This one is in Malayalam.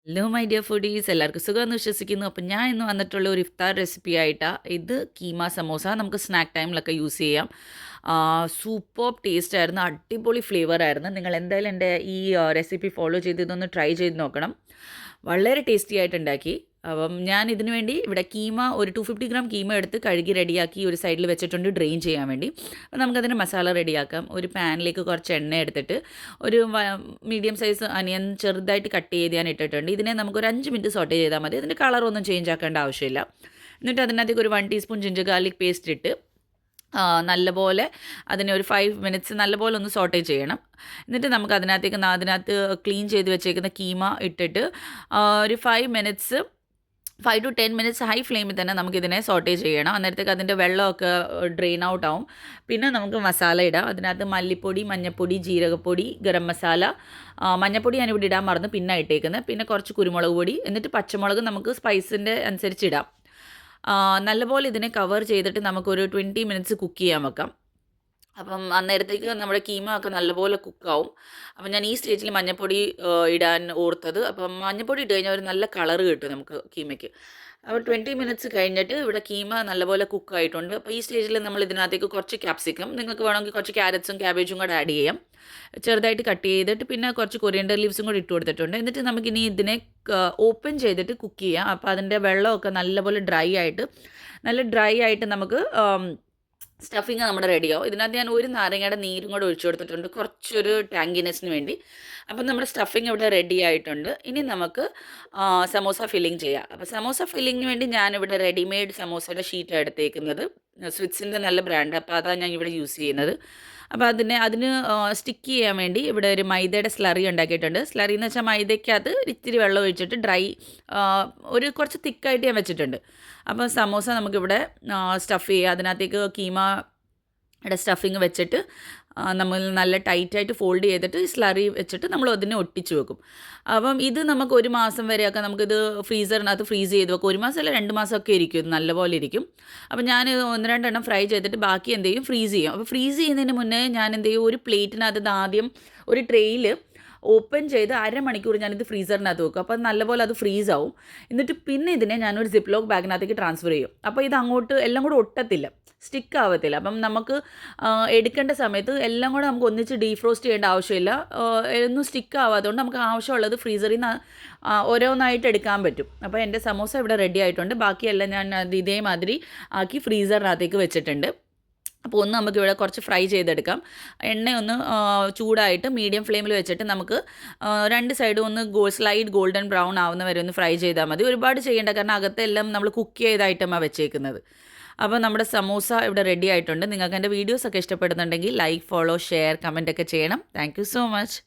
ഹലോ മൈ ഡിയർ ഫുഡീസ് എല്ലാവർക്കും സുഖമെന്ന് വിശ്വസിക്കുന്നു. അപ്പം ഞാൻ ഇന്ന് വന്നിട്ടുള്ള ഒരു ഇഫ്താർ റെസിപ്പി ആയിട്ടാണ്. ഇത് കീമ സമോസ നമുക്ക് സ്നാക്ക് ടൈമിലൊക്കെ യൂസ് ചെയ്യാം. സൂപ്പർ ടേസ്റ്റ് ആയിരുന്നു, അടിപൊളി ഫ്ലേവർ ആയിരുന്നു. നിങ്ങൾ എന്തായാലും എൻ്റെ ഈ റെസിപ്പി ഫോളോ ചെയ്ത് ഇതൊന്ന് ട്രൈ ചെയ്ത് നോക്കണം. വളരെ ടേസ്റ്റി ആയിട്ട് ഉണ്ടാക്കി. അപ്പം ഞാൻ ഇതിനു വേണ്ടി ഇവിടെ കീമ ഒരു 250 ഗ്രാം കീമ എടുത്ത് കഴുകി റെഡിയാക്കി ഒരു സൈഡിൽ വെച്ചിട്ടുണ്ട് ഡ്രെയിൻ ചെയ്യാൻ വേണ്ടി. അപ്പം നമുക്കതിന് മസാല റെഡിയാക്കാം. ഒരു പാനിലേക്ക് കുറച്ച് എണ്ണ എടുത്തിട്ട് ഒരു മീഡിയം സൈസ് അനിയൻ ചെറുതായിട്ട് കട്ട് ചെയ്ത് ഞാൻ ഇട്ടിട്ടുണ്ട്. ഇതിനെ നമുക്കൊരു 5 മിനിറ്റ് സോട്ടേ ചെയ്താൽ മതി. അതിൻ്റെ കളറൊന്നും ചേഞ്ച് ആക്കേണ്ട ആവശ്യമില്ല. എന്നിട്ട് അതിനകത്തേക്ക് ഒരു 1 ടീസ്പൂൺ ജിഞ്ചർ ഗാർലിക് പേസ്റ്റ് ഇട്ട് നല്ലപോലെ അതിനെ ഒരു 5 മിനിറ്റ്സ് നല്ലപോലെ ഒന്ന് സോട്ടേ ചെയ്യണം. എന്നിട്ട് നമുക്ക് അതിനകത്ത് ക്ലീൻ ചെയ്ത് വെച്ചേക്കുന്ന കീമ ഇട്ടിട്ട് ഒരു 5 ടു 10 മിനിറ്റ്സ് ഹൈ ഫ്ലെയിമിൽ തന്നെ നമുക്കിതിനെ സോട്ടേ ചെയ്യണം. അന്നേരത്തേക്ക് അതിൻ്റെ വെള്ളമൊക്കെ ഡ്രെയിൻ ഔട്ട് ആവും. പിന്നെ നമുക്ക് മസാല ഇടാം. അതിനകത്ത് മല്ലിപ്പൊടി, മഞ്ഞൾപ്പൊടി, ജീരകപ്പൊടി, ഗരം മസാല, മഞ്ഞൾപ്പൊടി ഞാനിവിടെ ഇടാൻ മറന്നു, പിന്നെ ഇട്ടേക്കുന്നത്. പിന്നെ കുറച്ച് കുരുമുളക് പൊടി, എന്നിട്ട് പച്ചമുളക് നമുക്ക് സ്പൈസിൻ്റെ അനുസരിച്ച് ഇടാം. നല്ലപോലെ ഇതിനെ കവർ ചെയ്തിട്ട് നമുക്കൊരു 20 മിനിറ്റ്സ് കുക്ക് ചെയ്യാൻ വെക്കാം. അപ്പം അന്നേരത്തേക്ക് നമ്മുടെ കീമ ഒക്കെ നല്ലപോലെ കുക്കാവും. അപ്പം ഞാൻ ഈ സ്റ്റേജിൽ മഞ്ഞൾപ്പൊടി ഇടാൻ ഓർത്തത്. അപ്പം മഞ്ഞൾപ്പൊടി ഇട്ട് കഴിഞ്ഞാൽ ഒരു നല്ല കളറ് കിട്ടും നമുക്ക് കീമയ്ക്ക്. അപ്പോൾ 20 മിനിറ്റ്സ് കഴിഞ്ഞിട്ട് ഇവിടെ കീമ നല്ലപോലെ കുക്കായിട്ടുണ്ട്. അപ്പോൾ ഈ സ്റ്റേജിൽ നമ്മൾ ഇതിനകത്തേക്ക് കുറച്ച് ക്യാപ്സിക്കം, നിങ്ങൾക്ക് വേണമെങ്കിൽ കുറച്ച് ക്യാരറ്റ്സും ക്യാബേജും കൂടെ ആഡ് ചെയ്യാം. ചെറുതായിട്ട് കട്ട് ചെയ്തിട്ട് പിന്നെ കുറച്ച് കൊറിയൻഡർ ലീവ്സും കൂടി ഇട്ട് കൊടുത്തിട്ടുണ്ട്. എന്നിട്ട് നമുക്കിനി ഇതിനെ ഓപ്പൺ ചെയ്തിട്ട് കുക്ക് ചെയ്യാം. അപ്പോൾ അതിൻ്റെ വെള്ളമൊക്കെ നല്ലപോലെ ഡ്രൈ ആയിട്ട് നമുക്ക് സ്റ്റഫിങ് നമ്മുടെ റെഡിയാവും. ഇതിനകത്ത് ഞാൻ ഒരു നാരങ്ങയുടെ നീരും കൂടെ ഒഴിച്ചു കൊടുത്തിട്ടുണ്ട്, കുറച്ചൊരു ടാങ്കിനെസ്സിന് വേണ്ടി. അപ്പം നമ്മുടെ സ്റ്റഫിങ് ഇവിടെ റെഡി ആയിട്ടുണ്ട്. ഇനി നമുക്ക് സമോസ ഫില്ലിങ് ചെയ്യാം. അപ്പോൾ സമോസ ഫില്ലിങ്ങിന് വേണ്ടി ഞാനിവിടെ റെഡിമെയ്ഡ് സമോസയുടെ ഷീറ്റാണ് എടുത്തേക്കുന്നത്. സ്വിറ്റ്സിൻ്റെ നല്ല ബ്രാൻഡ്, അപ്പോൾ അതാണ് ഞാൻ ഇവിടെ യൂസ് ചെയ്യുന്നത്. അപ്പോൾ അതിന് സ്റ്റിക്ക് ചെയ്യാൻ വേണ്ടി ഇവിടെ ഒരു മൈദയുടെ സ്ലറി ഉണ്ടാക്കിയിട്ടുണ്ട്. സ്ലറി എന്ന് വെച്ചാൽ മൈദയ്ക്കകത്ത് ഇത്തിരി വെള്ളം ഒഴിച്ചിട്ട് ഒരു കുറച്ച് തിക്കായിട്ട് ഞാൻ വെച്ചിട്ടുണ്ട്. അപ്പോൾ സമോസ നമുക്കിവിടെ സ്റ്റഫ് ചെയ്യുക. അതിനകത്തേക്ക് കീമയുടെ സ്റ്റഫിങ് വെച്ചിട്ട് നമ്മൾ നല്ല ടൈറ്റായിട്ട് ഫോൾഡ് ചെയ്തിട്ട് സ്ലറി വെച്ചിട്ട് നമ്മൾ അതിനെ ഒട്ടിച്ച് വെക്കും. അപ്പം ഇത് നമുക്ക് 1 മാസം വരെയൊക്കെ നമുക്കിത് ഫ്രീസറിനകത്ത് ഫ്രീസ് ചെയ്ത് വെക്കും. 1 മാസമല്ല 2 മാസമൊക്കെ ഇരിക്കും, ഇത് നല്ലപോലെ ഇരിക്കും. അപ്പം ഞാൻ 1-2 എണ്ണം ഫ്രൈ ചെയ്തിട്ട് ബാക്കി എന്ത് ചെയ്യും, ഫ്രീസ് ചെയ്യും. അപ്പോൾ ഫ്രീസ് ചെയ്യുന്നതിന് മുന്നേ ഞാൻ എന്ത് ചെയ്യും, ഒരു പ്ലേറ്റിനകത്ത് ആദ്യം ഒരു ട്രേയിൽ ഓപ്പൺ ചെയ്ത് അരമണിക്കൂർ ഞാനിത് ഫ്രീസറിനകത്ത് വെക്കും. അപ്പോൾ നല്ലപോലെ അത് ഫ്രീസ് ആവും. എന്നിട്ട് പിന്നെ ഇതിനെ ഞാനൊരു സിപ്ലോക്ക് ബാഗിനകത്തേക്ക് ട്രാൻസ്ഫർ ചെയ്യും. അപ്പോൾ ഇത് അങ്ങോട്ട് എല്ലാം കൂടെ ഒട്ടത്തില്ല, സ്റ്റിക്ക് ആവത്തില്ല. അപ്പം നമുക്ക് എടുക്കേണ്ട സമയത്ത് എല്ലാം കൂടെ നമുക്ക് ഒന്നിച്ച് ഡീഫ്രോസ്റ്റ് ചെയ്യേണ്ട ആവശ്യമില്ല. ഒന്നും സ്റ്റിക്ക് ആവാത്തതുകൊണ്ട് നമുക്ക് ആവശ്യമുള്ളത് ഫ്രീസറിൽ നിന്ന് ഓരോന്നായിട്ട് എടുക്കാൻ പറ്റും. അപ്പോൾ എൻ്റെ സമോസ ഇവിടെ റെഡി ആയിട്ടുണ്ട്. ബാക്കിയെല്ലാം ഞാൻ ഇതേമാതിരി ആക്കി ഫ്രീസറിനകത്തേക്ക് വെച്ചിട്ടുണ്ട്. അപ്പോൾ ഒന്ന് നമുക്കിവിടെ കുറച്ച് ഫ്രൈ ചെയ്തെടുക്കാം. എണ്ണയൊന്ന് ചൂടായിട്ട് മീഡിയം ഫ്ലെയിമിൽ വെച്ചിട്ട് നമുക്ക് 2 സൈഡും ഒന്ന് സ്ലൈഡ് ഗോൾഡൻ ബ്രൗൺ ആവുന്ന വരെ ഒന്ന് ഫ്രൈ ചെയ്താൽ മതി. ഒരുപാട് ചെയ്യേണ്ട, കാരണം അകത്തെല്ലാം നമ്മൾ കുക്ക് ചെയ്ത ഐറ്റമാണ് വെച്ചേക്കുന്നത്. അപ്പോൾ നമ്മുടെ സമോസ ഇവിടെ റെഡി ആയിട്ടുണ്ട്. നിങ്ങൾക്ക് എൻ്റെ വീഡിയോസൊക്കെ ഇഷ്ടപ്പെടുന്നുണ്ടെങ്കിൽ ലൈക്ക്, ഫോളോ, ഷെയർ, കമൻ്റ് ഒക്കെ ചെയ്യണം. Thank you so much.